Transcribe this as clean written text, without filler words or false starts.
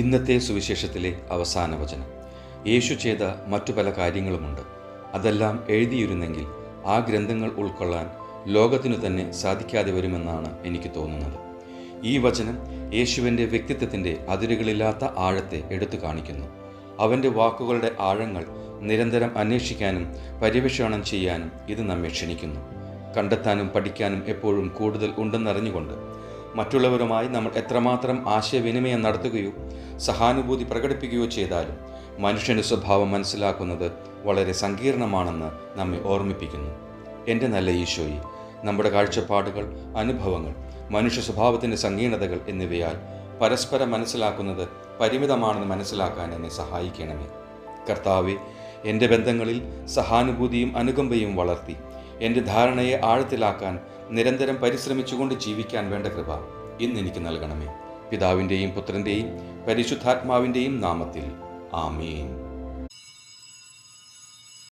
ഇന്നത്തെ സുവിശേഷത്തിലെ അവസാന വചനം. യേശു ചെയ്ത മറ്റു പല കാര്യങ്ങളുമുണ്ട്. അതെല്ലാം എഴുതിയിരുന്നെങ്കിൽ ആ ഗ്രന്ഥങ്ങൾ ഉൾക്കൊള്ളാൻ ലോകത്തിനു തന്നെ സാധിക്കാതെ വരുമെന്നാണ് എനിക്ക് തോന്നുന്നത്. ഈ വചനം യേശുവിൻ്റെ വ്യക്തിത്വത്തിൻ്റെ അതിരുകളില്ലാത്ത ആഴത്തെ എടുത്തു കാണിക്കുന്നു. അവൻ്റെ വാക്കുകളുടെ ആഴങ്ങൾ നിരന്തരം അന്വേഷിക്കാനും പര്യവേക്ഷണം ചെയ്യാനും ഇത് നമ്മെ ക്ഷണിക്കുന്നു. കണ്ടെത്താനും പഠിക്കാനും എപ്പോഴും കൂടുതൽ ഉണ്ടെന്നറിഞ്ഞുകൊണ്ട് മറ്റുള്ളവരുമായി നമ്മൾ എത്രമാത്രം ആശയവിനിമയം നടത്തുകയോ സഹാനുഭൂതി പ്രകടിപ്പിക്കുകയോ ചെയ്താലും മനുഷ്യൻ്റെ സ്വഭാവം മനസ്സിലാക്കുന്നത് വളരെ സങ്കീർണമാണെന്ന് നമ്മെ ഓർമ്മിപ്പിക്കുന്നു. എൻ്റെ നല്ല ഈശോയെ, നമ്മുടെ കാഴ്ചപ്പാടുകൾ, അനുഭവങ്ങൾ, മനുഷ്യ സ്വഭാവത്തിൻ്റെ സങ്കീർണതകൾ എന്നിവയാൽ പരസ്പരം മനസ്സിലാക്കുന്നത് പരിമിതമാണെന്ന് മനസ്സിലാക്കാൻ എന്നെ സഹായിക്കണമേ. കർത്താവെ, എൻ്റെ ബന്ധങ്ങളിൽ സഹാനുഭൂതിയും അനുകമ്പയും വളർത്തി എൻ്റെ ധാരണയെ ആഴത്തിലാക്കാൻ നിരന്തരം പരിശ്രമിച്ചുകൊണ്ട് ജീവിക്കാൻ വേണ്ട കൃപ ഇന്നെനിക്ക് നൽകണമേ. പിതാവിൻ്റെയും പുത്രൻ്റെയും പരിശുദ്ധാത്മാവിൻ്റെയും നാമത്തിൽ ആമേൻ.